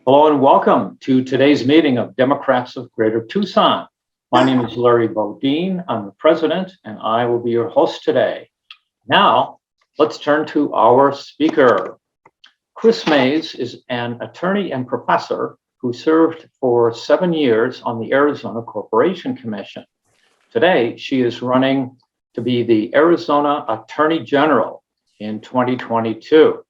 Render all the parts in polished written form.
Hello and welcome to today's meeting of Democrats of Greater Tucson. My name is Larry Bodine. I'm the president and I will be your host today. Now, let's turn to our speaker. Kris Mayes is an attorney and professor who served for 7 years on the Arizona Corporation Commission. Today, she is running to be the Arizona Attorney General in 2022.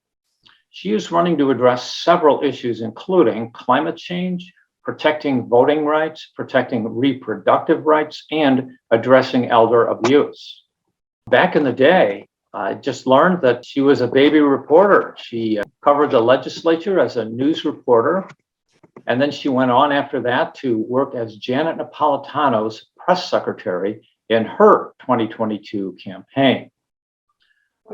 She is running to address several issues, including climate change, protecting voting rights, protecting reproductive rights, and addressing elder abuse. Back in the day, I just learned that she was a baby reporter. She covered the legislature as a news reporter, and then she went on after that to work as Janet Napolitano's press secretary in her 2022 campaign.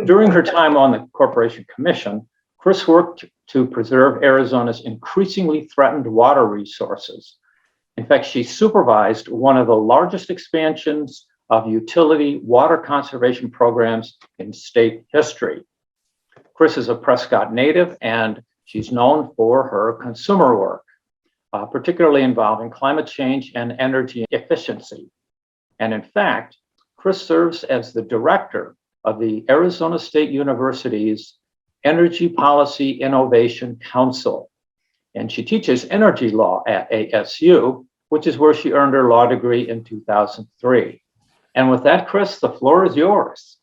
During her time on the Corporation Commission, Kris worked to preserve Arizona's increasingly threatened water resources. In fact, she supervised one of the largest expansions of utility water conservation programs in state history. Kris is a Prescott native, and she's known for her consumer work, particularly involving climate change and energy efficiency. And in fact, Kris serves as the director of the Arizona State University's Energy Policy Innovation Council. And she teaches energy law at ASU, which is where she earned her law degree in 2003. And with that, Kris, the floor is yours.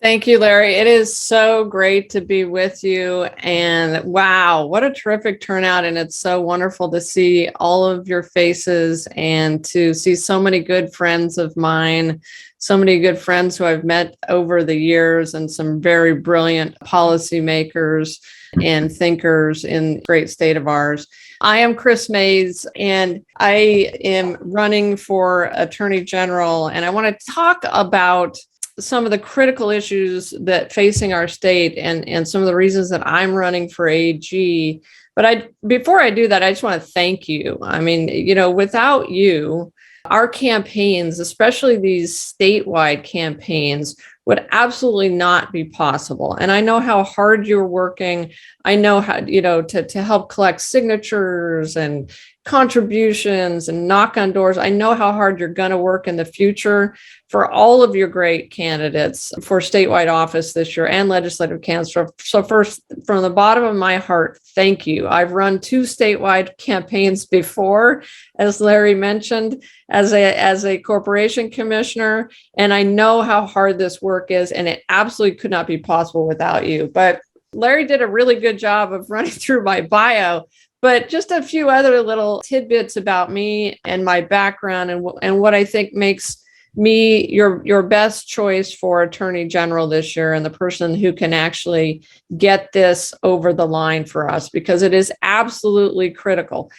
Thank you, Larry. It is so great to be with you. And wow, what a terrific turnout. And it's so wonderful to see all of your faces and to see so many good friends of mine, so many good friends who I've met over the years, and some very brilliant policymakers and thinkers in the great state of ours. I am Kris Mayes, and I am running for Attorney General. And I want to talk about some of the critical issues that facing our state and some of the reasons that I'm running for AG. But before I do that, I just want to thank you. I mean, without you, our campaigns, especially these statewide campaigns, would absolutely not be possible. And I know how hard you're working. I know how, to help collect signatures and contributions and knock on doors. I know how hard you're going to work in the future for all of your great candidates for statewide office this year and legislative council. So first, from the bottom of my heart, thank you. I've run 2 statewide campaigns before, as Larry mentioned, as a corporation commissioner, and I know how hard this work is, and it absolutely could not be possible without you. But Larry did a really good job of running through my bio. But just a few other little tidbits about me and my background and what I think makes me your best choice for Attorney General this year, and the person who can actually get this over the line for us, because it is absolutely critical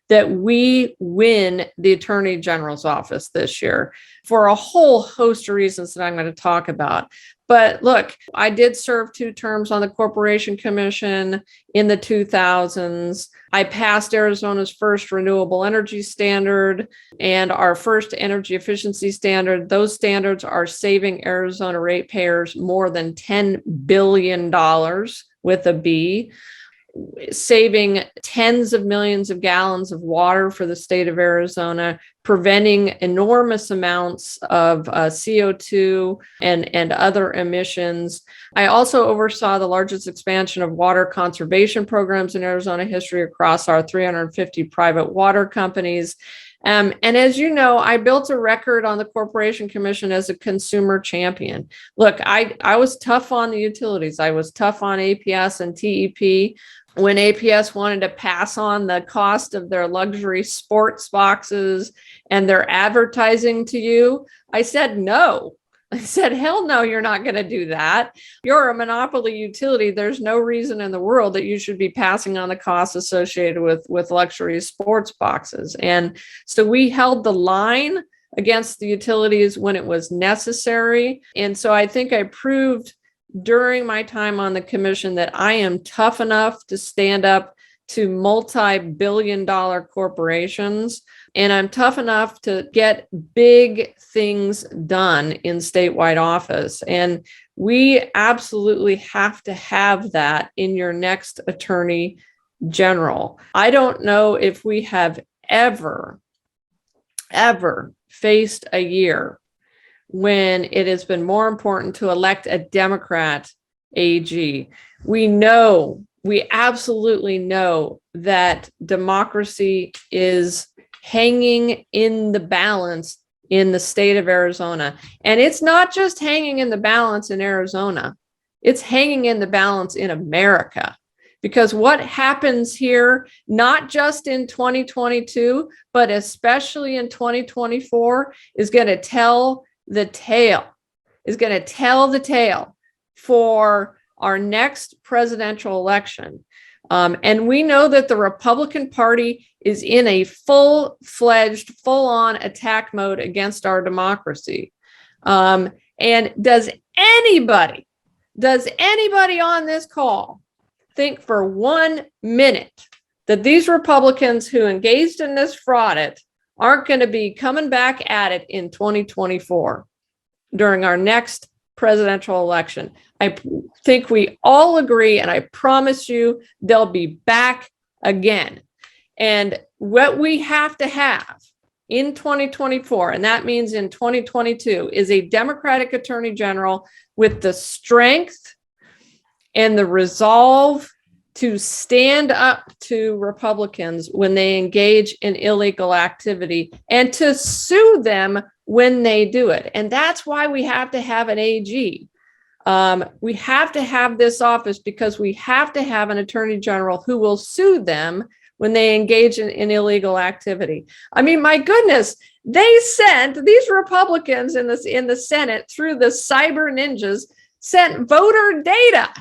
that we win the Attorney General's office this year for a whole host of reasons that I'm going to talk about. But look, I did serve 2 terms on the Corporation Commission in the 2000s. I passed Arizona's first renewable energy standard and our first energy efficiency standard. Those standards are saving Arizona ratepayers more than $10 billion with a B, saving tens of millions of gallons of water for the state of Arizona, preventing enormous amounts of CO2 and other emissions. I also oversaw the largest expansion of water conservation programs in Arizona history across our 350 private water companies. And as you know, I built a record on the Corporation Commission as a consumer champion. Look, I was tough on the utilities. I was tough on APS and TEP. When APS wanted to pass on the cost of their luxury sports boxes and their advertising to you, I said no. I said, hell no, you're not going to do that. You're a monopoly utility. There's no reason in the world that you should be passing on the costs associated with luxury sports boxes. And so we held the line against the utilities when it was necessary. And so I think I proved during my time on the commission that I am tough enough to stand up to multi-billion-dollar corporations. and I'm tough enough to get big things done in statewide office. And we absolutely have to have that in your next attorney general. I don't know if we have ever faced a year when it has been more important to elect a Democrat AG. We absolutely know that democracy is hanging in the balance in the state of Arizona. And it's not just hanging in the balance in Arizona, it's hanging in the balance in America. Because what happens here, not just in 2022, but especially in 2024, is going to tell the tale, for our next presidential election. And we know that the Republican Party is in a full-fledged, full-on attack mode against our democracy. And does anybody on this call think for 1 minute that these Republicans who engaged in this fraud aren't going to be coming back at it in 2024 during our next presidential election? I think we all agree, and I promise you they'll be back again. And what we have to have in 2024, and that means in 2022, is a Democratic Attorney General with the strength and the resolve to stand up to Republicans when they engage in illegal activity and to sue them when they do it. And that's why we have to have an AG. We have to have this office because we have to have an attorney general who will sue them when they engage in illegal activity. I mean, my goodness, they sent these Republicans in the Senate through the cyber ninjas, sent voter data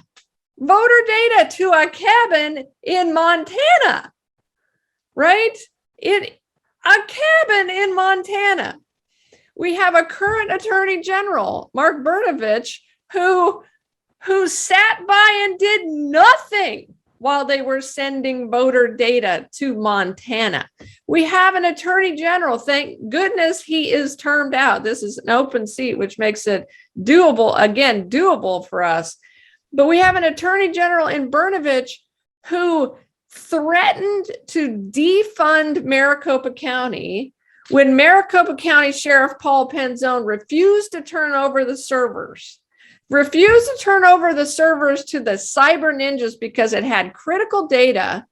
to a cabin in Montana, right? A cabin in Montana. We have a current attorney general, Mark Brnovich, who sat by and did nothing while they were sending voter data to Montana. We have an attorney general, thank goodness he is termed out. This is an open seat, which makes it doable for us. But we have an attorney general in Brnovich who threatened to defund Maricopa County when Maricopa County Sheriff Paul Penzone refused to turn over the servers to the cyber ninjas because it had critical data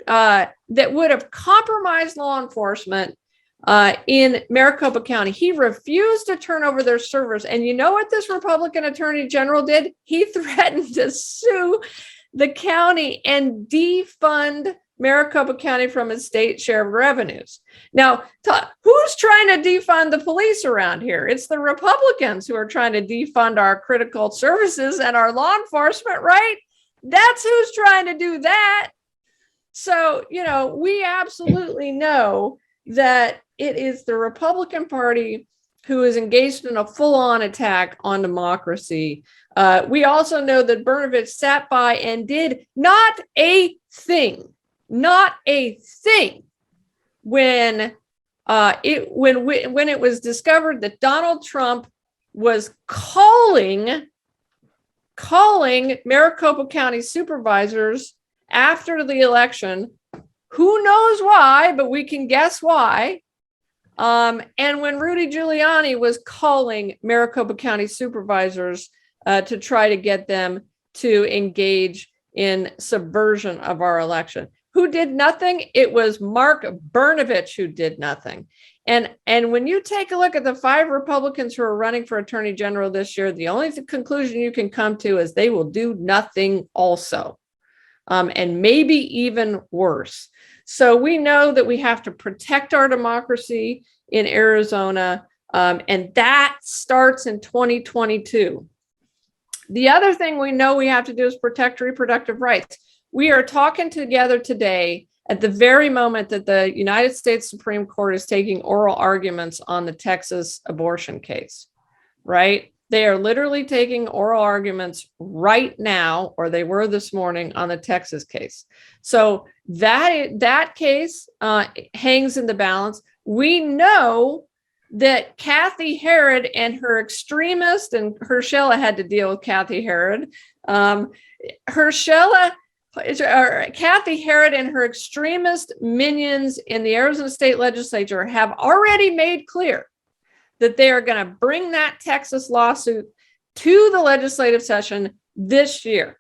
that would have compromised law enforcement in Maricopa County. He refused to turn over their servers. And you know what this Republican attorney general did? He threatened to sue the county and defund Maricopa County from its state share of revenues. Now, who's trying to defund the police around here? It's the Republicans who are trying to defund our critical services and our law enforcement, right? That's who's trying to do that. So, we absolutely know that it is the Republican Party who is engaged in a full-on attack on democracy. We also know that Brnovich sat by and did not a thing when it was discovered that Donald Trump was calling Maricopa County supervisors after the election. Who knows why, but we can guess why. And when Rudy Giuliani was calling Maricopa County supervisors to try to get them to engage in subversion of our election. Who did nothing? It was Mark Brnovich who did nothing. And when you take a look at the 5 Republicans who are running for attorney general this year, the only conclusion you can come to is they will do nothing also, and maybe even worse. So we know that we have to protect our democracy in Arizona, and that starts in 2022. The other thing we know we have to do is protect reproductive rights. We are talking together today at the very moment that the United States Supreme Court is taking oral arguments on the Texas abortion case, right? They are literally taking oral arguments right now, or they were this morning, on the Texas case. So that case hangs in the balance. We know that Kathy Herod and her extremist, and Herschella had to deal with Kathy Herod. Kathy Herod and her extremist minions in the Arizona State Legislature have already made clear that they are going to bring that Texas lawsuit to the legislative session this year.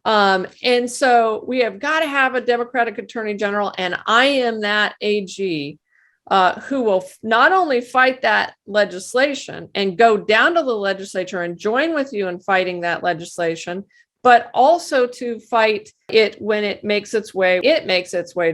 And so we have got to have a Democratic Attorney General, and I am that AG who will not only fight that legislation and go down to the legislature and join with you in fighting that legislation, but also to fight it when it makes its way to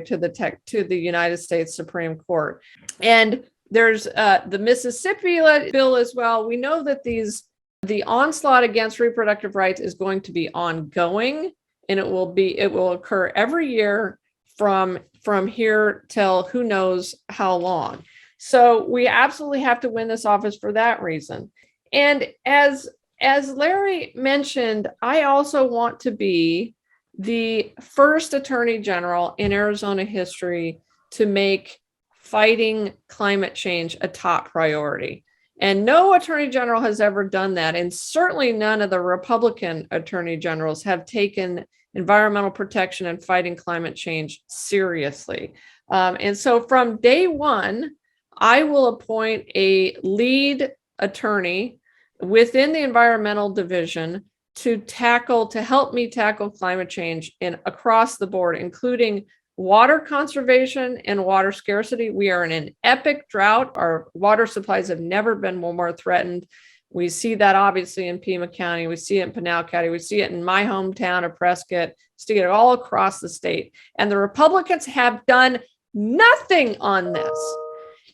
the United States Supreme Court. And there's the Mississippi bill as well. We know that the onslaught against reproductive rights is going to be ongoing, and it will occur every year from here till who knows how long. So we absolutely have to win this office for that reason. And as Larry mentioned, I also want to be the first Attorney General in Arizona history to make fighting climate change a top priority. And no Attorney General has ever done that. And certainly none of the Republican Attorney Generals have taken environmental protection and fighting climate change seriously. And so from day one, I will appoint a lead attorney within the environmental division to help me tackle climate change across the board, including water conservation and water scarcity. We are in an epic drought. Our water supplies have never been more threatened. We see that obviously in Pima County. We see it in Pinal County. We see it in my hometown of Prescott. We see it all across the state. And the Republicans have done nothing on this.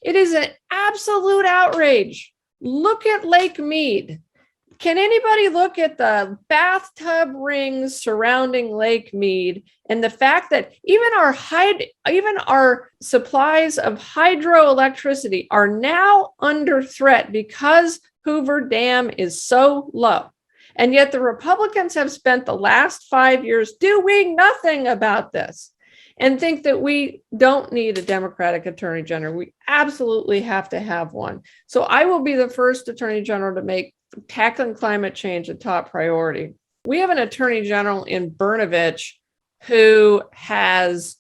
It is an absolute outrage. Look at Lake Mead. Can anybody look at the bathtub rings surrounding Lake Mead and the fact that even our supplies of hydroelectricity are now under threat because Hoover Dam is so low? And yet the Republicans have spent the last 5 years doing nothing about this and think that we don't need a Democratic Attorney General. We absolutely have to have one. So I will be the first Attorney General to make tackling climate change a top priority. We have an Attorney General in Brnovich who has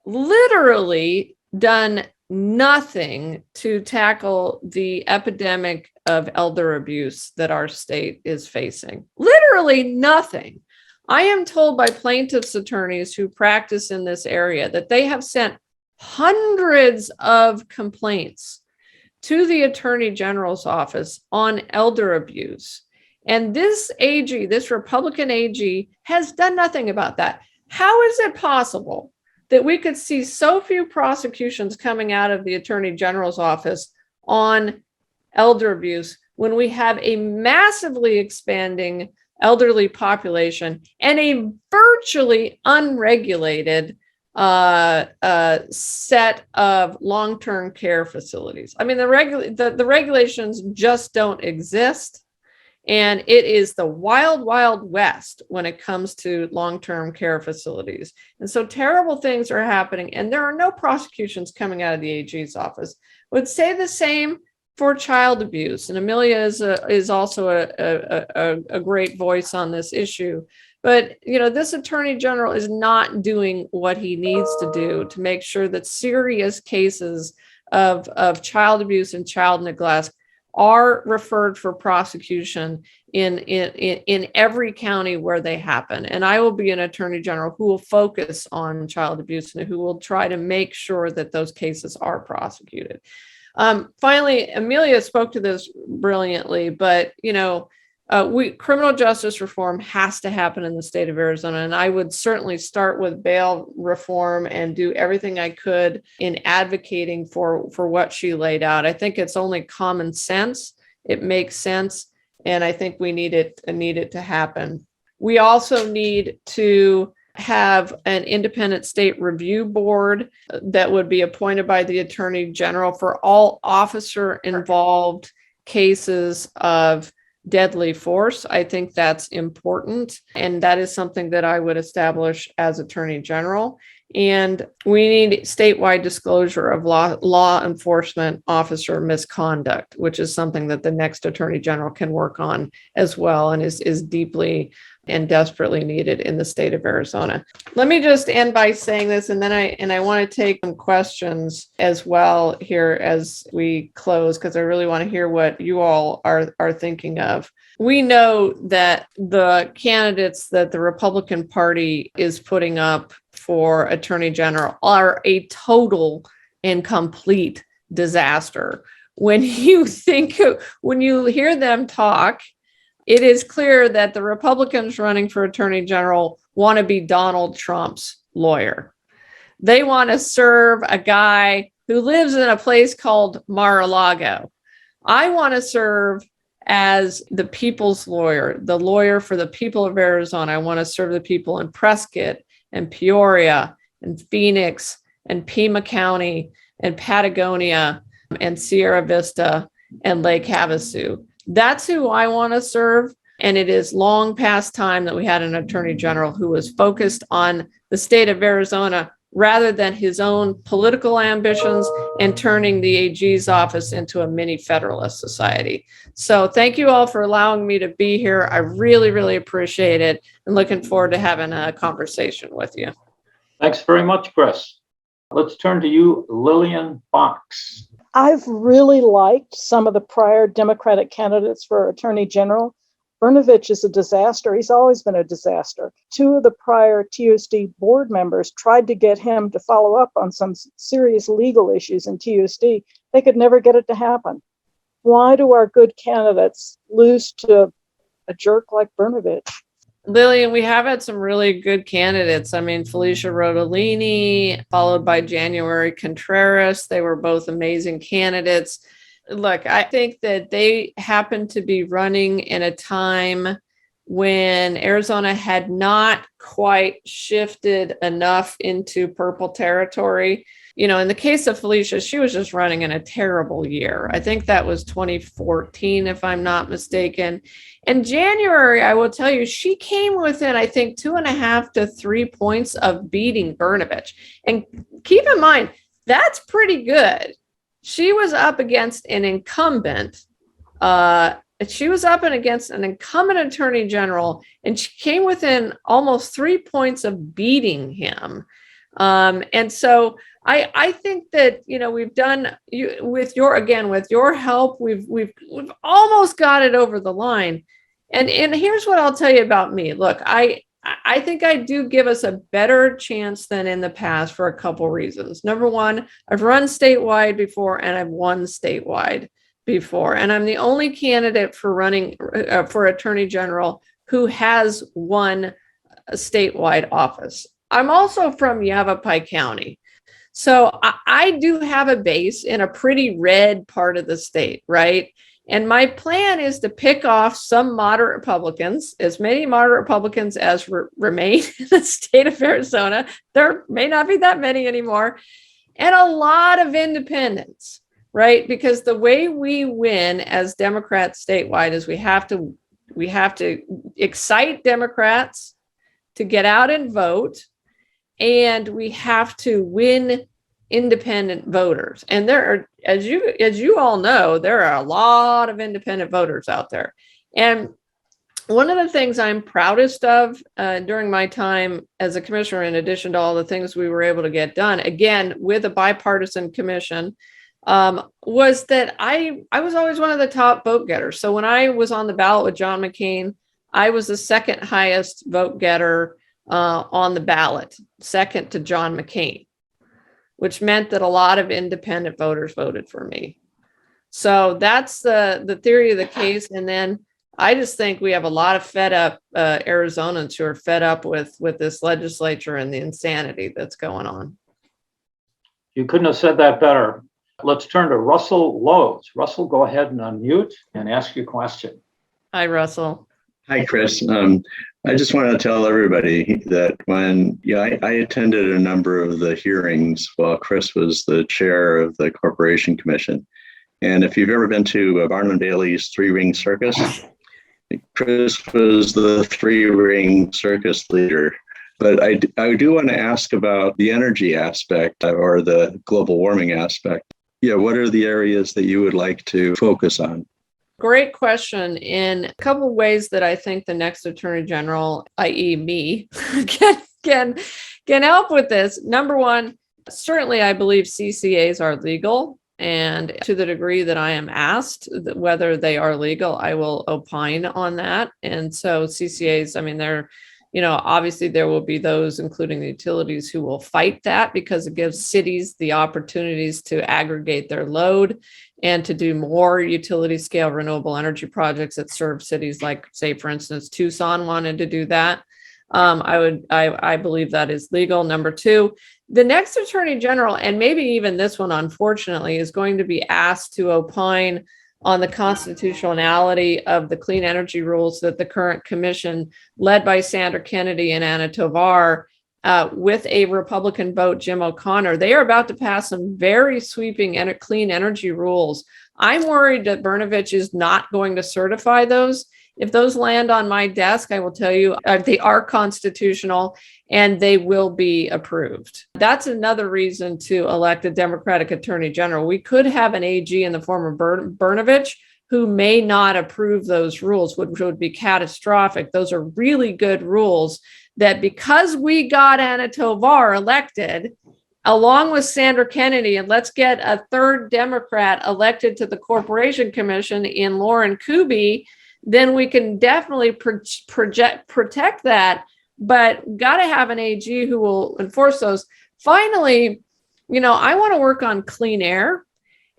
literally done nothing to tackle the epidemic of elder abuse that our state is facing. Literally nothing. I am told by plaintiffs' attorneys who practice in this area that they have sent hundreds of complaints to the Attorney General's office on elder abuse. And this AG, this Republican AG, has done nothing about that. How is it possible that we could see so few prosecutions coming out of the Attorney General's office on elder abuse when we have a massively expanding elderly population and a virtually unregulated set of long-term care facilities? I mean, the regulations just don't exist. And it is the wild, wild west when it comes to long-term care facilities. And so terrible things are happening, and there are no prosecutions coming out of the AG's office. I would say the same for child abuse. And Amelia is also a great voice on this issue. But, you know, this Attorney General is not doing what he needs to do to make sure that serious cases of child abuse and child neglect are referred for prosecution in every county where they happen. And I will be an Attorney General who will focus on child abuse and who will try to make sure that those cases are prosecuted. Finally, Amelia spoke to this brilliantly, but, you know, criminal justice reform has to happen in the state of Arizona. And I would certainly start with bail reform and do everything I could in advocating for what she laid out. I think it's only common sense. It makes sense. And I think we need it to happen. We also need to have an independent state review board that would be appointed by the Attorney General for all officer involved cases of deadly force. I think that's important. And that is something that I would establish as Attorney General. And we need statewide disclosure of law enforcement officer misconduct, which is something that the next Attorney General can work on as well, and is deeply and desperately needed in the state of Arizona. Let me just end by saying this, and then I want to take some questions as well here as we close, because I really want to hear what you all are thinking of. We know that the candidates that the Republican Party is putting up for Attorney General are a total and complete disaster. When you hear them talk, it is clear that the Republicans running for Attorney General want to be Donald Trump's lawyer. They want to serve a guy who lives in a place called Mar-a-Lago. I want to serve as the people's lawyer, the lawyer for the people of Arizona. I want to serve the people in Prescott and Peoria and Phoenix and Pima County and Patagonia and Sierra Vista and Lake Havasu. That's who I want to serve. And it is long past time that we had an Attorney General who was focused on the state of Arizona rather than his own political ambitions and turning the AG's office into a mini federalist society. So thank you all for allowing me to be here. I really, really appreciate it, and looking forward to having a conversation with you. Thanks very much, Kris. Let's turn to you, Lillian Fox. I've really liked some of the prior Democratic candidates for Attorney General. Brnovich is a disaster. He's always been a disaster. Two of the prior TUSD board members tried to get him to follow up on some serious legal issues in TUSD. They could never get it to happen. Why do our good candidates lose to a jerk like Brnovich? Lillian, we have had some really good candidates. I mean, Felicia Rodolini, followed by January Contreras. They were both amazing candidates. Look, I think that they happened to be running in a time when Arizona had not quite shifted enough into purple territory. You know, in the case of Felicia, she was just running in a terrible year. I think that was 2014, if I'm not mistaken. In January, I will tell you, she came within, I think, 2.5 to 3 points of beating Brnovich. And keep in mind, that's pretty good. She was up against an incumbent. She was up against an incumbent Attorney General, and she came within almost 3 points of beating him. And so I think that, you know, we've done with your help, we've almost got it over the line. And here's what I'll tell you about me. Look, I think I do give us a better chance than in the past for a couple reasons. Number one, I've run statewide before and I've won statewide before. And I'm the only candidate for running for Attorney General who has won a statewide office. I'm also from Yavapai County. So I do have a base in a pretty red part of the state, right? And my plan is to pick off some moderate Republicans, as many moderate Republicans as remain in the state of Arizona. There may not be that many anymore. And a lot of independents, right? Because the way we win as Democrats statewide is we have to excite Democrats to get out and vote. And we have to win independent voters. And there are, as you all know, there are a lot of independent voters out there. And one of the things I'm proudest of during my time as a commissioner, in addition to all the things we were able to get done, again, with a bipartisan commission, was that I was always one of the top vote getters. So when I was on the ballot with John McCain, I was the second highest vote getter on the ballot, second to John McCain, which meant that a lot of independent voters voted for me. So that's the theory of the case. And then I just think we have a lot of fed up Arizonans who are fed up with this legislature and the insanity that's going on. You couldn't have said that better. Let's turn to Russell Lowe's. Russell, go ahead and unmute and ask your question. Hi, Russell. Hi, Kris. I just want to tell everybody that when I attended a number of the hearings while Kris was the chair of the Corporation Commission, And if you've ever been to Barnum Bailey's three-ring circus, Kris was the three-ring circus leader. But I do want to ask about the energy aspect or the global warming aspect. Yeah, what are the areas that you would like to focus on? Great question. In a couple of ways that I think the next Attorney General, i.e. me, can help with this. Number one, certainly I believe CCAs are legal. And to the degree that I am asked whether they are legal, I will opine on that. And so CCAs, I mean, they're, obviously there will be those, including the utilities, who will fight that because it gives cities the opportunities to aggregate their load and to do more utility scale renewable energy projects that serve cities like, say, for instance, Tucson wanted to do that. I believe that is legal. Number two, the next Attorney General, and maybe even this one, unfortunately, is going to be asked to opine on the constitutionality of the clean energy rules that the current commission, led by Sandra Kennedy and Anna Tovar, with a Republican vote, Jim O'Connor, they are about to pass some very sweeping clean energy rules. I'm worried that Brnovich is not going to certify those. If those land on my desk, I will tell you they are constitutional and they will be approved. That's another reason to elect a Democratic Attorney General. We could have an AG in the form of Brnovich who may not approve those rules, which would be catastrophic. Those are really good rules that, because we got Anna Tovar elected, along with Sandra Kennedy, and let's get a third Democrat elected to the Corporation Commission in Lauren Kuby, then we can definitely protect that, but got to have an AG who will enforce those. Finally, I want to work on clean air.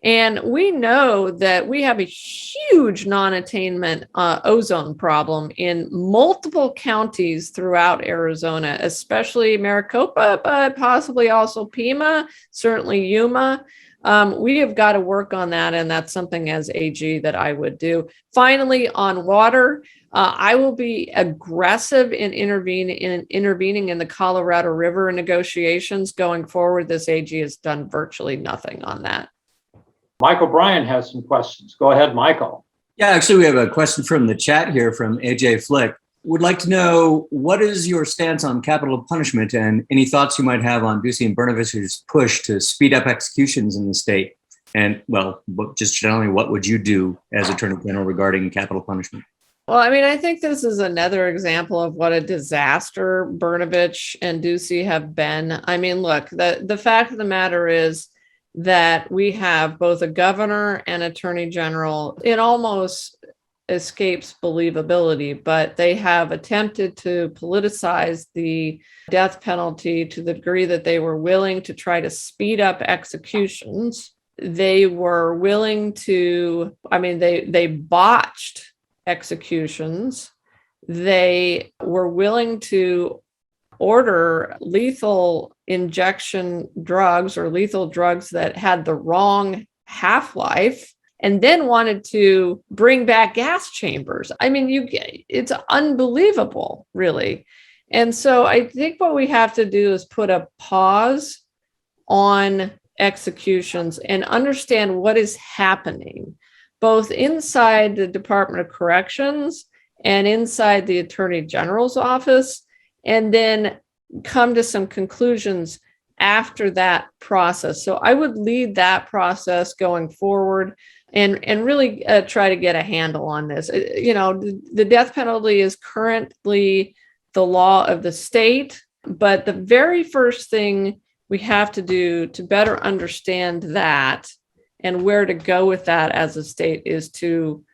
And we know that we have a huge non-attainment ozone problem in multiple counties throughout Arizona, especially Maricopa, but possibly also Pima, certainly Yuma. We have got to work on that, and that's something as AG that I would do. Finally, on water, I will be aggressive in intervening in the Colorado River negotiations going forward. This AG has done virtually nothing on that. Michael Bryan has some questions. Go ahead, Michael. Yeah, actually, we have a question from the chat here from AJ Flick. Would like to know, what is your stance on capital punishment and any thoughts you might have on Ducey and Brnovich's push to speed up executions in the state? And, well, just generally, what would you do as Attorney General regarding capital punishment? Well, I mean, I think this is another example of what a disaster Brnovich and Ducey have been. I mean, look, the fact of the matter is that we have both a governor and attorney general. It almost escapes believability, but they have attempted to politicize the death penalty to the degree that they were willing to try to speed up executions. They were willing to, they botched executions. They were willing to order lethal injection drugs or lethal drugs that had the wrong half-life, and then wanted to bring back gas chambers. I mean, it's unbelievable, really. And so I think what we have to do is put a pause on executions and understand what is happening, both inside the Department of Corrections and inside the Attorney General's office, and then come to some conclusions after that process. So I would lead that process going forward and really try to get a handle on this. The death penalty is currently the law of the state, but the very first thing we have to do to better understand that and where to go with that as a state is to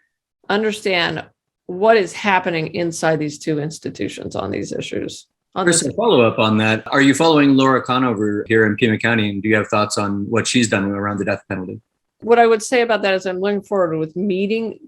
understand what is happening inside these two institutions on these issues. Kris, a follow-up on that. Are you following Laura Conover here in Pima County, and do you have thoughts on what she's done around the death penalty? What I would say about that is I'm looking forward with meeting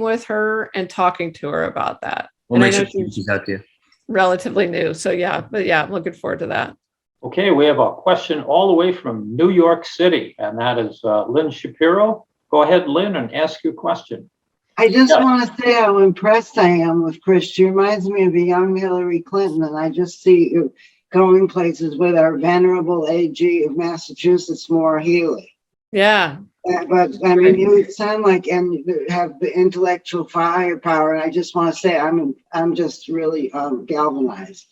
with her and talking to her about that. We'll make sure she's out to you. Relatively new. So I'm looking forward to that. Okay, we have a question all the way from New York City, and that is Lynn Shapiro. Go ahead, Lynn, and ask your question. I just want to say how impressed I am with Kris. She reminds me of a young Hillary Clinton, and I just see you going places with our venerable AG of Massachusetts, Maura Healey. Yeah, But I mean, you sound like and you have the intellectual firepower. And I just want to say, I'm just really galvanized.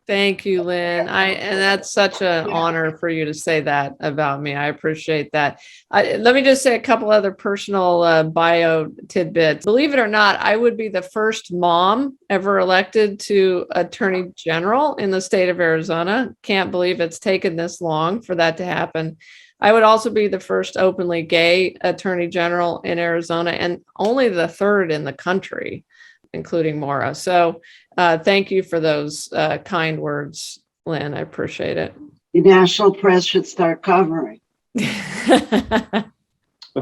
Thank you, Lynn. And that's such an honor for you to say that about me. I appreciate that. Let me just say a couple other personal bio tidbits. Believe it or not, I would be the first mom ever elected to Attorney General in the state of Arizona. Can't believe it's taken this long for that to happen. I would also be the first openly gay Attorney General in Arizona and only the third in the country, including Maura. So thank you for those kind words, Lynn. I appreciate it. The national press should start covering. We've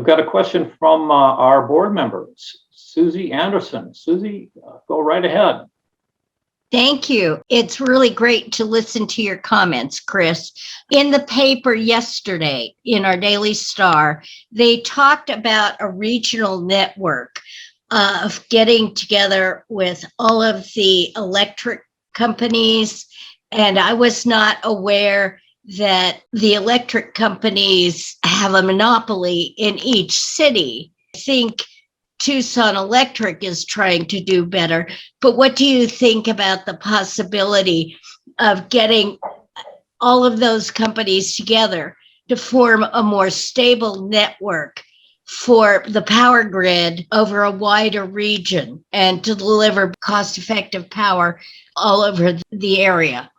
got a question from our board members, Susie Anderson. Susie, go right ahead. Thank you. It's really great to listen to your comments, Kris. In the paper yesterday, in our Daily Star, they talked about a regional network of getting together with all of the electric companies. And I was not aware that the electric companies have a monopoly in each city. I think Tucson Electric is trying to do better. But what do you think about the possibility of getting all of those companies together to form a more stable network for the power grid over a wider region and to deliver cost-effective power all over the area?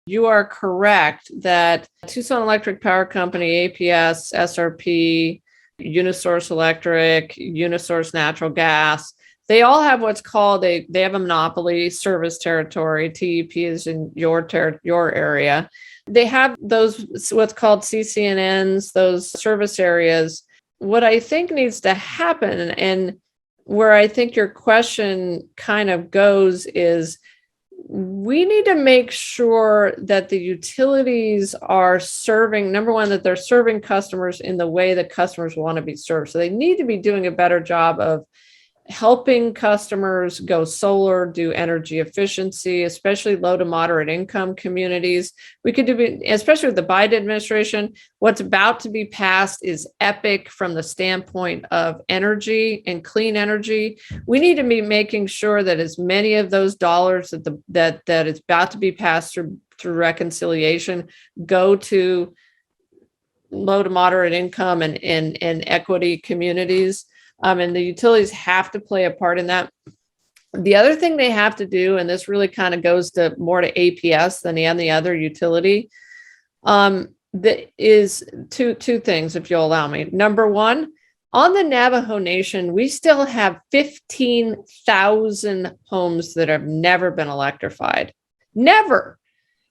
You are correct that Tucson Electric Power Company, APS, SRP, Unisource Electric, Unisource Natural Gas, they all have what's called they have a monopoly service territory. TEP is in your area. They have those what's called CCNNs, those service areas. What I think needs to happen, and where I think your question kind of goes, is we need to make sure that the utilities are serving, number one, that they're serving customers in the way that customers want to be served. So they need to be doing a better job of helping customers go solar, do energy efficiency, especially low to moderate income communities. We could do, especially with the Biden administration, what's about to be passed is epic from the standpoint of energy and clean energy. We need to be making sure that as many of those dollars that is about to be passed through reconciliation go to low to moderate income and equity communities. And the utilities have to play a part in that. The other thing they have to do, and this really kind of goes to more to APS than any other utility, that is two things, if you'll allow me. Number one, on the Navajo Nation, we still have 15,000 homes that have never been electrified. Never.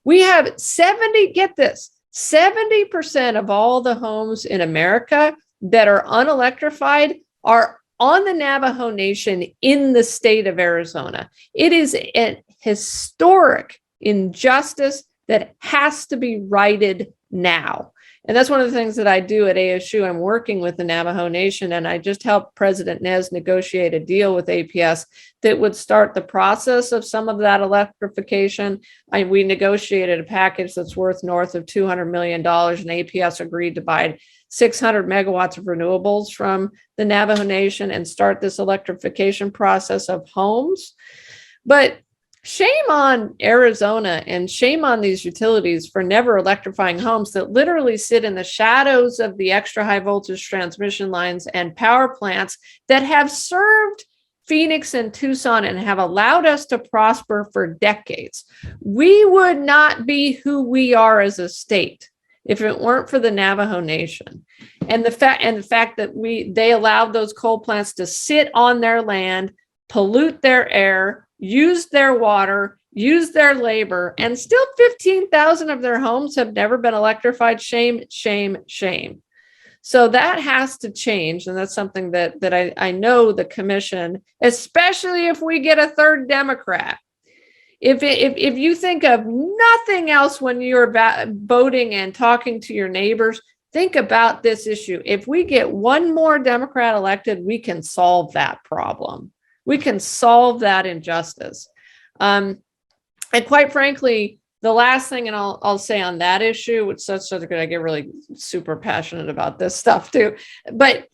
We have 70% of all the homes in America that are unelectrified are on the Navajo Nation in the state of Arizona. It is a historic injustice that has to be righted now. And that's one of the things that I do at ASU. I'm working with the Navajo Nation, and I just helped President Nez negotiate a deal with APS that would start the process of some of that electrification. We negotiated a package that's worth north of $200 million, and APS agreed to buy 600 megawatts of renewables from the Navajo Nation and start this electrification process of homes. But shame on Arizona and shame on these utilities for never electrifying homes that literally sit in the shadows of the extra high voltage transmission lines and power plants that have served Phoenix and Tucson and have allowed us to prosper for decades. We would not be who we are as a state if it weren't for the Navajo Nation and the fact that they allowed those coal plants to sit on their land, pollute their air, use their water, use their labor, and still 15,000 of their homes have never been electrified. Shame, shame, shame. So that has to change. And that's something that I know the commission, especially if we get a third Democrat, if you think of nothing else when you're voting and talking to your neighbors, think about this issue. If we get one more Democrat elected, we can solve that problem. We can solve that injustice. And quite frankly, the last thing, and I'll say on that issue, which such good, I get really super passionate about this stuff too. But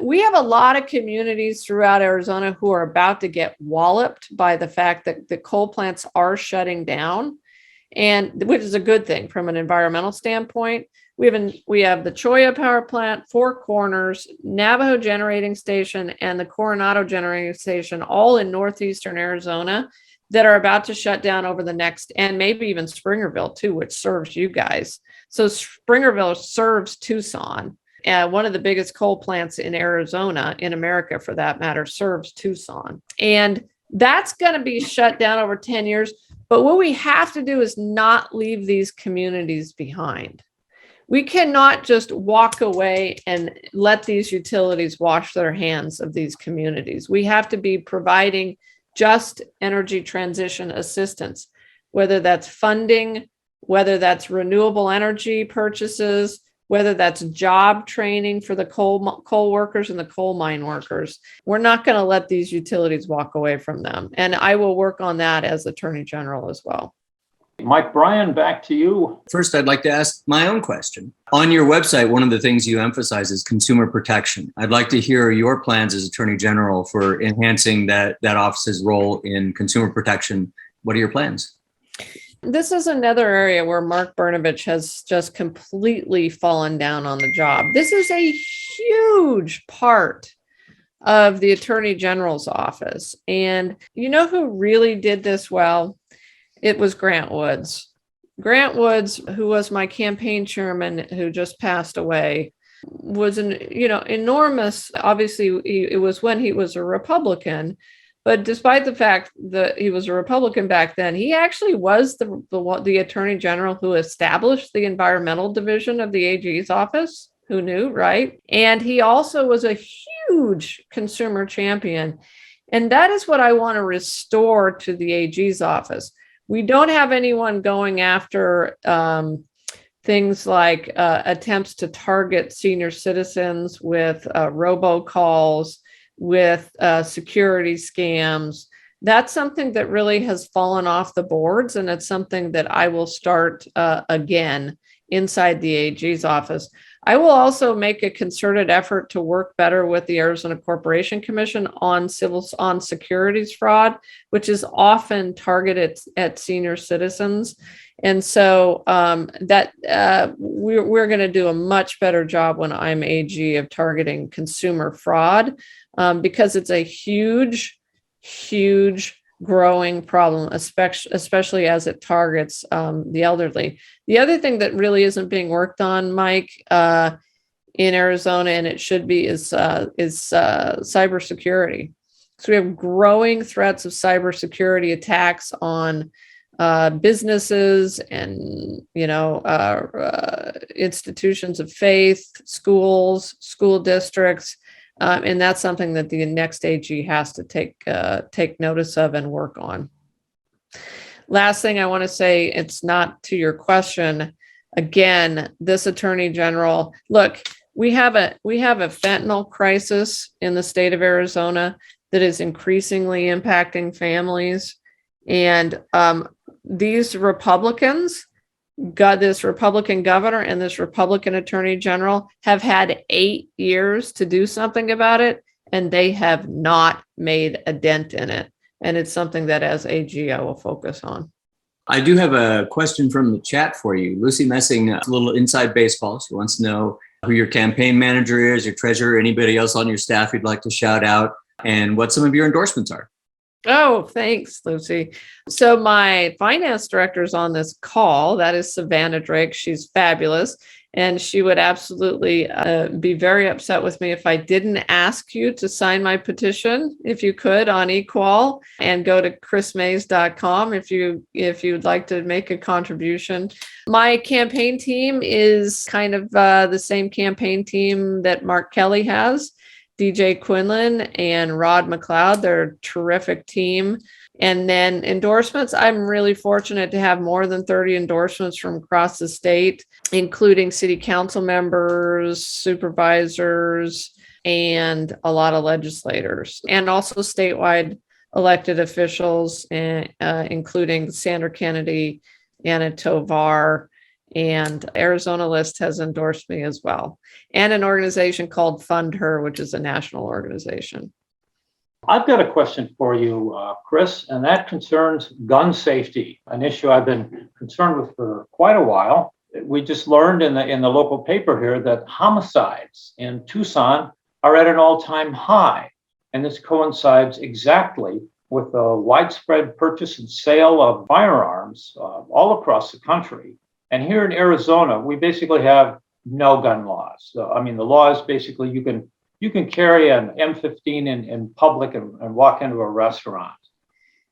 we have a lot of communities throughout Arizona who are about to get walloped by the fact that the coal plants are shutting down, and which is a good thing from an environmental standpoint. We have the Cholla Power Plant, Four Corners, Navajo Generating Station, and the Coronado Generating Station, all in northeastern Arizona, that are about to shut down over the next, and maybe even Springerville too, which serves you guys. So Springerville serves Tucson. One of the biggest coal plants in Arizona, in America for that matter, serves Tucson. And that's going to be shut down over 10 years. But what we have to do is not leave these communities behind. We cannot just walk away and let these utilities wash their hands of these communities. We have to be providing just energy transition assistance, whether that's funding, whether that's renewable energy purchases, whether that's job training for the coal workers and the coal mine workers. We're not going to let these utilities walk away from them. And I will work on that as Attorney General as well. Mike Bryan, back to you. First, I'd like to ask my own question. On your website, one of the things you emphasize is consumer protection. I'd like to hear your plans as Attorney General for enhancing that office's role in consumer protection. What are your plans? This is another area where Mark Brnovich has just completely fallen down on the job. This is a huge part of the Attorney General's office. And you know who really did this well? It was Grant Woods. Grant Woods, who was my campaign chairman, who just passed away, was enormous. Obviously, it was when he was a Republican, but despite the fact that he was a Republican back then, he actually was the Attorney General who established the environmental division of the AG's office. Who knew, right? And he also was a huge consumer champion. And that is what I want to restore to the AG's office. We don't have anyone going after things like attempts to target senior citizens with robocalls, with security scams. That's something that really has fallen off the boards, and it's something that I will start again inside the AG's office. I will also make a concerted effort to work better with the Arizona Corporation Commission on securities fraud, which is often targeted at senior citizens. And so we're going to do a much better job when I'm AG of targeting consumer fraud, because it's a huge growing problem, especially as it targets the elderly. The other thing that really isn't being worked on, Mike, in Arizona, and it should be, is cybersecurity. So we have growing threats of cybersecurity attacks on businesses and institutions of faith, schools, school districts. And that's something that the next AG has to take notice of and work on. Last thing I want to say, it's not to your question. Again, this Attorney General, look, we have a fentanyl crisis in the state of Arizona that is increasingly impacting families. And these Republicans, this Republican governor and this Republican Attorney General have had 8 years to do something about it, and they have not made a dent in it. And it's something that as AG I will focus on. I do have a question from the chat for you. Lucy Messing, a little inside baseball. She wants to know who your campaign manager is, your treasurer, anybody else on your staff you'd like to shout out, and what some of your endorsements are. Oh, thanks, Lucy. So my finance director is on this call. That is Savannah Drake. She's fabulous. And she would absolutely be very upset with me if I didn't ask you to sign my petition, if you could, on eQual, and go to chrismays.com if you'd like to make a contribution. My campaign team is kind of the same campaign team that Mark Kelly has. DJ Quinlan and Rod McLeod, they're a terrific team. And then endorsements, I'm really fortunate to have more than 30 endorsements from across the state, including city council members, supervisors, and a lot of legislators, and also statewide elected officials, including Sandra Kennedy Anna Tovar, and Arizona List has endorsed me as well, and an organization called Fund Her, which is a national organization. I've got a question for you, Kris, and that concerns gun safety, an issue I've been concerned with for quite a while. We just learned in the local paper here that homicides in Tucson are at an all-time high, and this coincides exactly with the widespread purchase and sale of firearms all across the country. And here in Arizona, we basically have no gun laws. So, I mean, the law is basically you can carry an M15 in public and walk into a restaurant.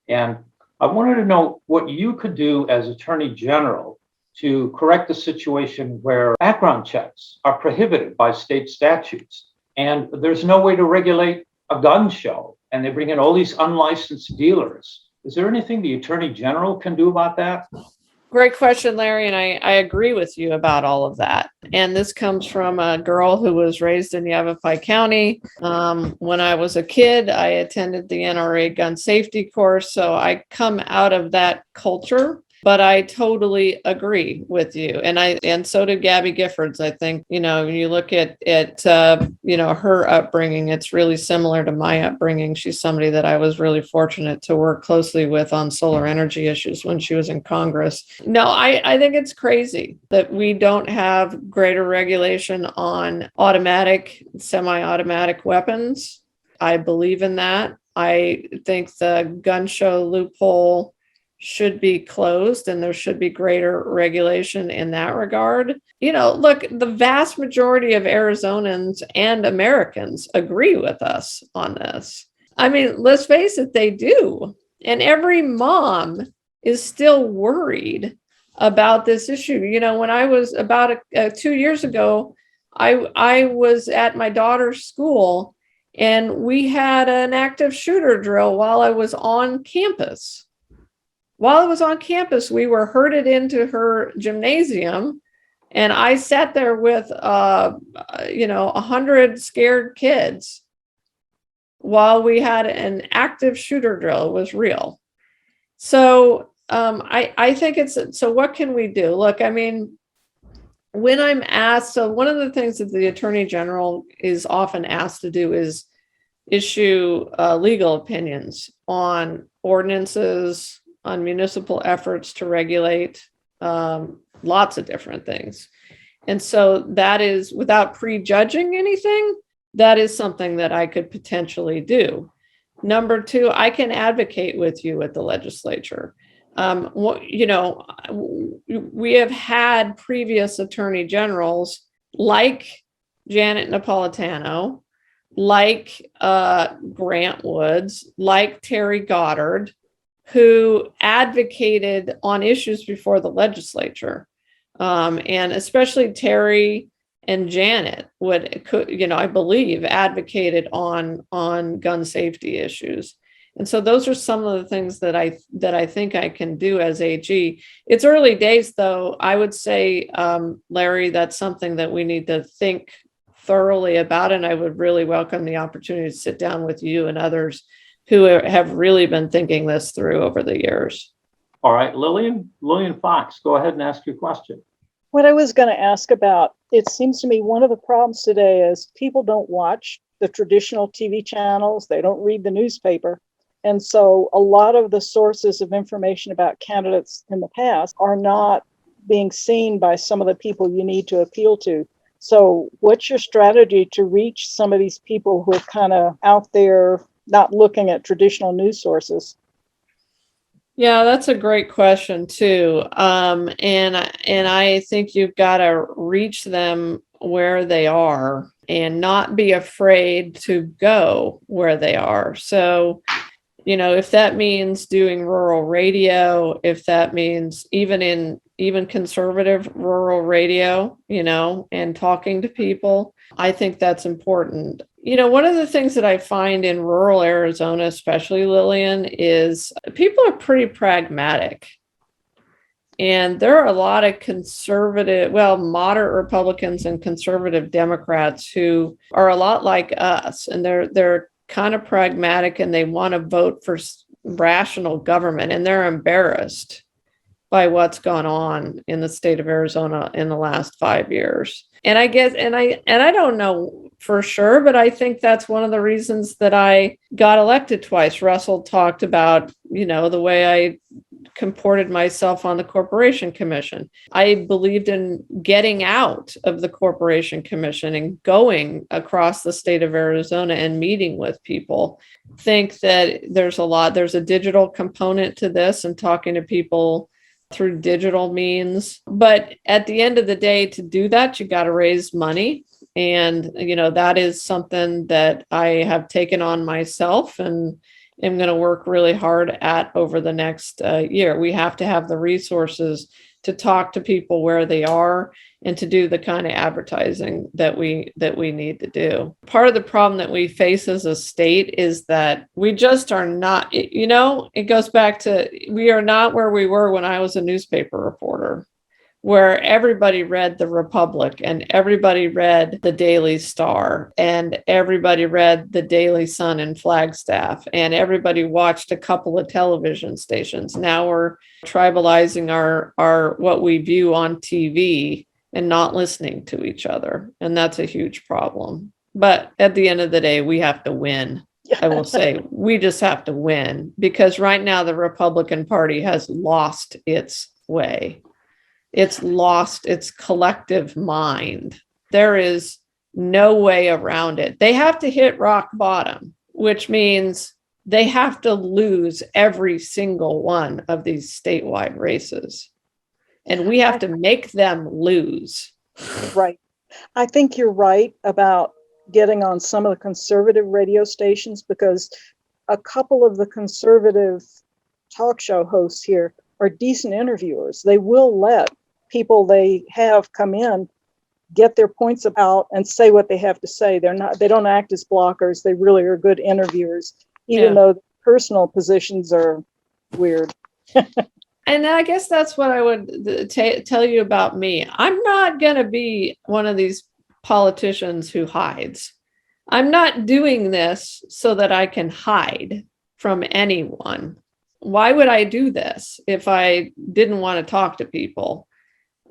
And I wanted to know what you could do as Attorney General to correct the situation where background checks are prohibited by state statutes. And there's no way to regulate a gun show. And they bring in all these unlicensed dealers. Is there anything the Attorney General can do about that? Great question, Larry, and I agree with you about all of that. And this comes from a girl who was raised in Yavapai County. When I was a kid, I attended the NRA gun safety course, so I come out of that culture. But I totally agree with you, and so did Gabby Giffords. I think when you look at her upbringing, it's really similar to my upbringing. She's somebody that I was really fortunate to work closely with on solar energy issues when she was in Congress. No, I think it's crazy that we don't have greater regulation on automatic, semi-automatic weapons. I believe in that. I think the gun show loophole should be closed and there should be greater regulation in that regard. Look, the vast majority of Arizonans and Americans agree with us on this. I mean, let's face it, they do. And every mom is still worried about this issue. When I was about 2 years ago, I was at my daughter's school and we had an active shooter drill while I was on campus. While I was on campus, we were herded into her gymnasium, and I sat there with, 100 scared kids while we had an active shooter drill. It was real. So I think so what can we do? Look, I mean, when I'm asked, so one of the things that the Attorney General is often asked to do is issue legal opinions on ordinances, on municipal efforts to regulate lots of different things. And so that is, without prejudging anything, that is something that I could potentially do. Number two, I can advocate with you at the legislature. We have had previous attorney generals like Janet Napolitano, like Grant Woods, like Terry Goddard, who advocated on issues before the legislature. And especially Terry and Janet I believe advocated on gun safety issues. And so those are some of the things that I think I can do as AG. It's early days though. I would say, Larry, that's something that we need to think thoroughly about. And I would really welcome the opportunity to sit down with you and others who have really been thinking this through over the years. All right, Lillian Fox, go ahead and ask your question. What I was going to ask about, it seems to me one of the problems today is people don't watch the traditional TV channels. They don't read the newspaper. And so a lot of the sources of information about candidates in the past are not being seen by some of the people you need to appeal to. So what's your strategy to reach some of these people who are kind of out there not looking at traditional news sources? Yeah, that's a great question too. And I think you've got to reach them where they are and not be afraid to go where they are. So, if that means doing rural radio, if that means even conservative rural radio, and talking to people, I think that's important. One of the things that I find in rural Arizona, especially Lillian, is people are pretty pragmatic. And there are a lot of moderate Republicans and conservative Democrats who are a lot like us, and they're kind of pragmatic and they want to vote for rational government, and they're embarrassed by what's gone on in the state of Arizona in the last 5 years. And I guess, and I don't know for sure, but I think that's one of the reasons that I got elected twice. Russell talked about, the way I comported myself on the Corporation Commission. I believed in getting out of the Corporation Commission and going across the state of Arizona and meeting with people. Think that there's a digital component to this and talking to people through digital means. But at the end of the day, to do that, you got to raise money. And, that is something that I have taken on myself and am going to work really hard at over the next year. We have to have the resources to talk to people where they are and to do the kind of advertising that we need to do. Part of the problem that we face as a state is that we just are not, it goes back to, we are not where we were when I was a newspaper reporter, where everybody read the Republic and everybody read the Daily Star and everybody read the Daily Sun in Flagstaff and everybody watched a couple of television stations. Now we're tribalizing our what we view on TV and not listening to each other. And that's a huge problem. But at the end of the day, we have to win. I will say we just have to win, because right now the Republican Party has lost its way. It's lost its collective mind. There is no way around it. They have to hit rock bottom, which means they have to lose every single one of these statewide races. And we have to make them lose. Right. I think you're right about getting on some of the conservative radio stations, because a couple of the conservative talk show hosts here are decent interviewers. They will let people they have come in get their points out and say what they have to say. They don't act as blockers. They really are good interviewers, even though personal positions are weird. And I guess that's what I would tell you about me. I'm not going to be one of these politicians who hides. I'm not doing this so that I can hide from anyone. Why would I do this if I didn't want to talk to people?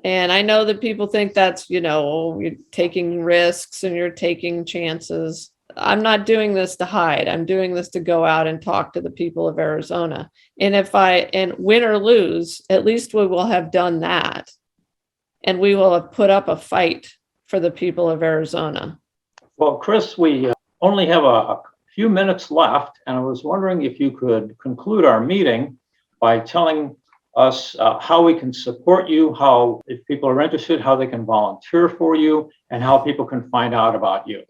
And I know that people think that's, you're taking risks and you're taking chances. I'm not doing this to hide. I'm doing this to go out and talk to the people of Arizona. And and win or lose, at least we will have done that. And we will have put up a fight for the people of Arizona. Well, Kris, we only have a few minutes left, and I was wondering if you could conclude our meeting by telling us how we can support you, how, if people are interested, how they can volunteer for you, and how people can find out about you.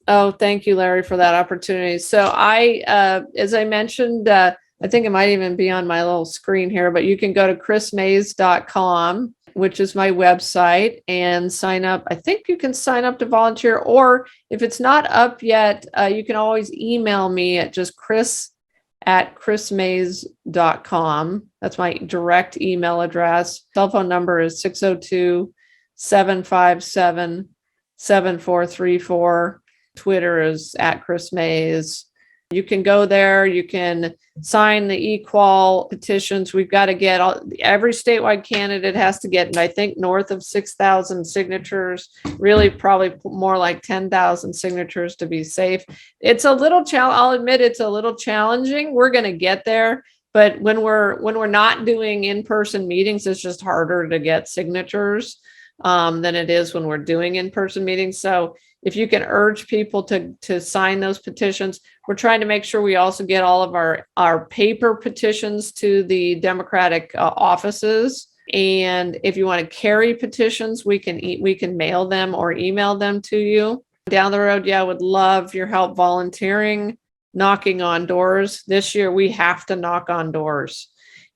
Oh, thank you, Larry, for that opportunity. So as I mentioned, I think it might even be on my little screen here, but you can go to krismays.com, which is my website, and sign up. I think you can sign up to volunteer, or if it's not up yet, you can always email me at just kris@krismays.com. That's my direct email address. Cell phone number is 602-757-7434. Twitter is @KrisMays. You can go there. You can sign the equal petitions. We've got to get every statewide candidate has to get, I think, north of 6,000 signatures, really probably more like 10,000 signatures to be safe. It's a little I'll admit it's a little challenging. We're going to get there. But when we're not doing in-person meetings, it's just harder to get signatures than it is when we're doing in-person meetings. So if you can urge people to sign those petitions, we're trying to make sure we also get all of our paper petitions to the Democratic offices. And if you want to carry petitions, we can mail them or email them to you. Down the road, I would love your help volunteering, knocking on doors. This year, we have to knock on doors.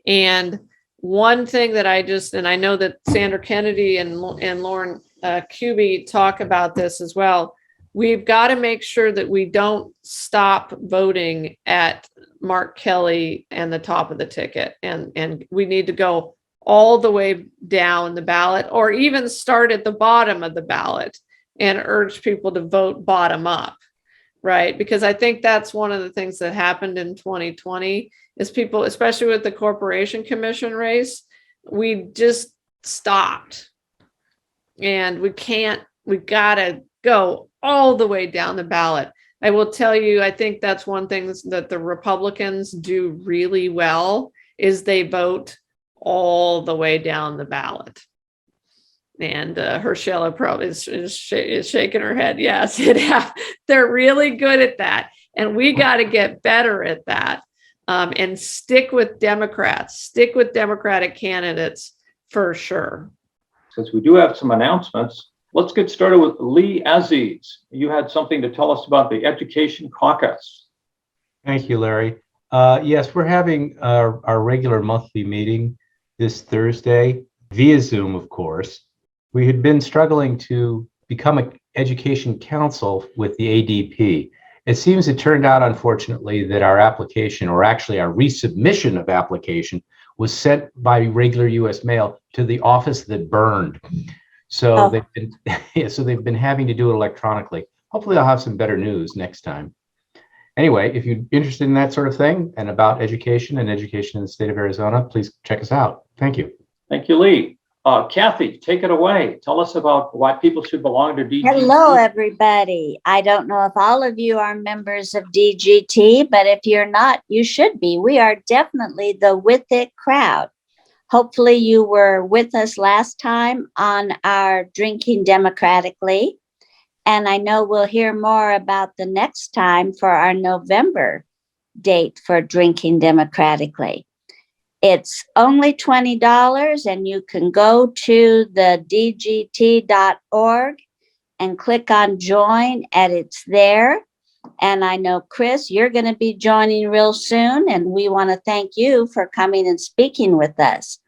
And one thing that I know that Sandra Kennedy and Lauren Kuby talk about this as well. We've got to make sure that we don't stop voting at Mark Kelly and the top of the ticket. And we need to go all the way down the ballot, or even start at the bottom of the ballot and urge people to vote bottom up, right? Because I think that's one of the things that happened in 2020 is people, especially with the Corporation Commission race, we just stopped. And we've got to go all the way down the ballot. I will tell you, I think that's one thing that the Republicans do really well is they vote all the way down the ballot. And Herschella probably is shaking her head. Yes, they're really good at that. And we got to get better at that and stick with Democrats, stick with Democratic candidates for sure. Since we do have some announcements, let's get started with Lee Aziz. You had something to tell us about the Education Caucus. Thank you, Larry. Yes, we're having our regular monthly meeting this Thursday via Zoom, of course. We had been struggling to become an education council with the ADP. It seems it turned out, unfortunately, that our application, or actually our resubmission of application, was sent by regular U.S. mail to the office that burned. So they've been having to do it electronically. Hopefully I'll have some better news next time. Anyway, if you're interested in that sort of thing and about education and education in the state of Arizona, please check us out. Thank you. Thank you, Lee. Kathy, take it away. Tell us about why people should belong to DGT. Hello, everybody. I don't know if all of you are members of DGT, but if you're not, you should be. We are definitely the with it crowd. Hopefully you were with us last time on our Drinking Democratically. And I know we'll hear more about the next time for our November date for Drinking Democratically. It's only $20 and you can go to the dgt.org and click on join and it's there. And I know, Kris, you're going to be joining real soon, and we want to thank you for coming and speaking with us.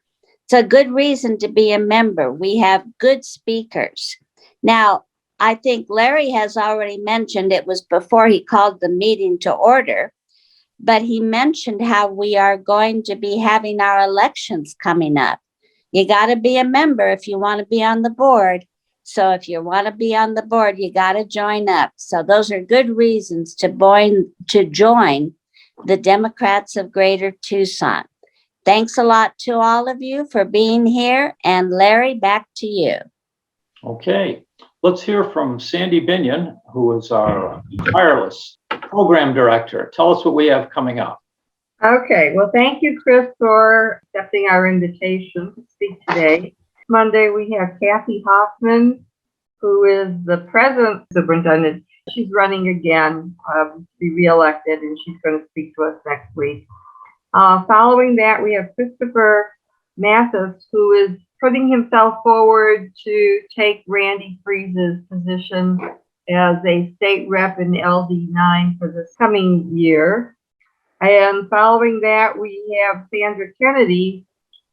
It's a good reason to be a member. We have good speakers. Now, I think Larry has already mentioned it was before he called the meeting to order, but he mentioned how we are going to be having our elections coming up. You got to be a member if you want to be on the board. So if you want to be on the board, you got to join up. So those are good reasons to join the Democrats of Greater Tucson. Thanks a lot to all of you for being here. And Larry, back to you. Okay, let's hear from Sandy Binion, who is our wireless program director. Tell us what we have coming up. Okay, well, thank you, Kris, for accepting our invitation to speak today. Monday, we have Kathy Hoffman, who is the present superintendent. She's running again to be reelected, and she's going to speak to us next week. Following that, we have Christopher Mathis, who is putting himself forward to take Randy Freese's position as a state rep in LD9 for this coming year. And following that, we have Sandra Kennedy,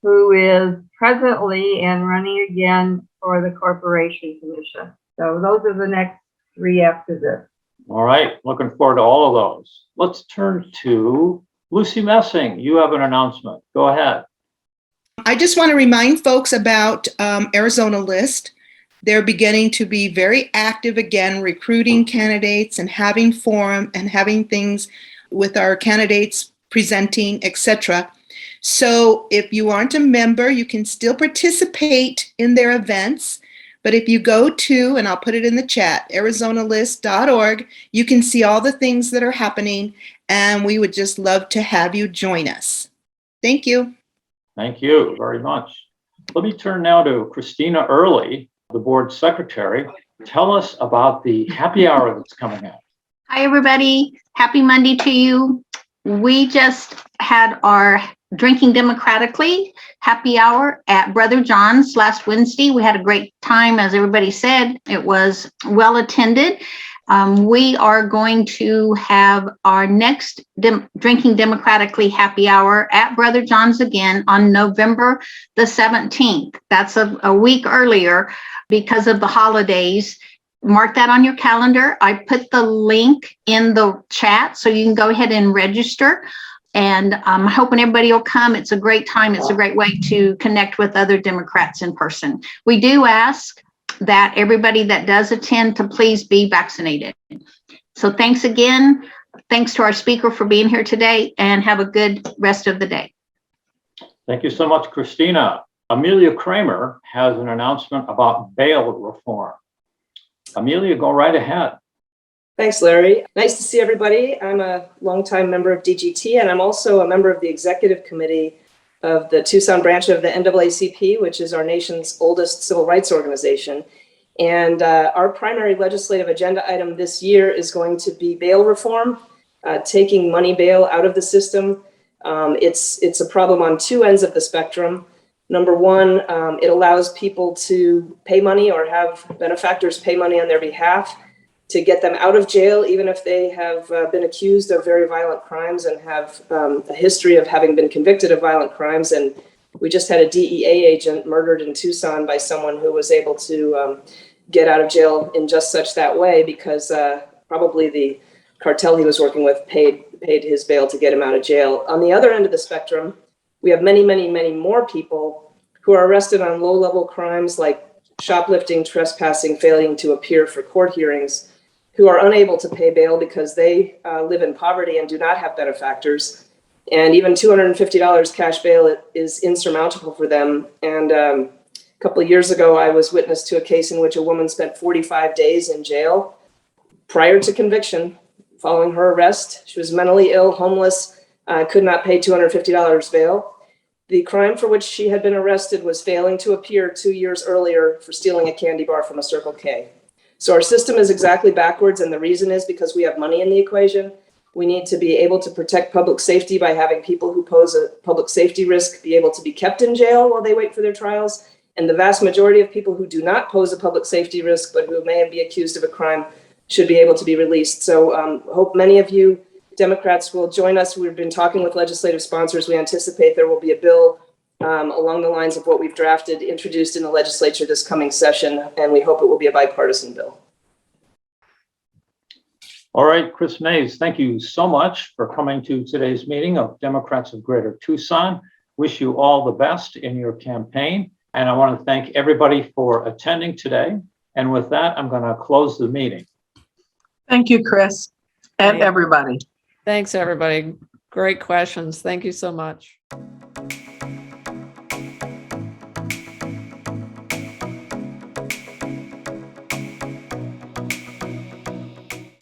who is presently and running again for the Corporation Commission. So those are the next three after this. All right, looking forward to all of those. Let's turn to Lucy Messing. You have an announcement. Go ahead. I just want to remind folks about Arizona List. They're beginning to be very active again, recruiting candidates and having forum and having things with our candidates presenting, etc. So if you aren't a member, you can still participate in their events. But if you go to, and I'll put it in the chat, arizonalist.org, you can see all the things that are happening, and we would just love to have you join us. Thank you. Thank you very much. Let me turn now to Christina Early, the board secretary. Tell us about the happy hour that's coming up. Hi, everybody. Happy Monday to you. We just had our Drinking Democratically happy hour at Brother John's last Wednesday. We had a great time, as everybody said. It was well attended. We are going to have our next Drinking Democratically happy hour at Brother John's again on November the 17th. That's a week earlier because of the holidays. Mark that on your calendar. I put the link in the chat so you can go ahead and register. And I'm hoping everybody will come. It's a great time. It's a great way to connect with other Democrats in person. We do ask that everybody that does attend to please be vaccinated. So thanks again. Thanks to our speaker for being here today, and have a good rest of the day. Thank you so much, Christina. Amelia Kramer has an announcement about bail reform. Amelia, go right ahead. Thanks, Larry. Nice to see everybody. I'm a longtime member of DGT, and I'm also a member of the executive committee of the Tucson branch of the NAACP, which is our nation's oldest civil rights organization. And our primary legislative agenda item this year is going to be bail reform, taking money bail out of the system. It's a problem on two ends of the spectrum. Number one, it allows people to pay money or have benefactors pay money on their behalf to get them out of jail, even if they have been accused of very violent crimes and have a history of having been convicted of violent crimes. And we just had a DEA agent murdered in Tucson by someone who was able to get out of jail in just such that way because probably the cartel he was working with paid his bail to get him out of jail. On the other end of the spectrum, we have many, many, many more people who are arrested on low-level crimes like shoplifting, trespassing, failing to appear for court hearings, who are unable to pay bail because they live in poverty and do not have benefactors. And even $250 cash bail is insurmountable for them. And a couple of years ago, I was witness to a case in which a woman spent 45 days in jail prior to conviction following her arrest. She was mentally ill, homeless, could not pay $250 bail. The crime for which she had been arrested was failing to appear 2 years earlier for stealing a candy bar from a Circle K. So our system is exactly backwards, and the reason is because we have money in the equation. We need to be able to protect public safety by having people who pose a public safety risk be able to be kept in jail while they wait for their trials. And the vast majority of people who do not pose a public safety risk, but who may be accused of a crime, should be able to be released. So hope many of you Democrats will join us. We've been talking with legislative sponsors. We anticipate there will be a bill along the lines of what we've drafted, introduced in the legislature this coming session, and we hope it will be a bipartisan bill. All right, Kris Mayes, thank you so much for coming to today's meeting of Democrats of Greater Tucson. Wish you all the best in your campaign. And I want to thank everybody for attending today. And with that, I'm going to close the meeting. Thank you, Kris, and everybody. Thanks, everybody. Great questions. Thank you so much.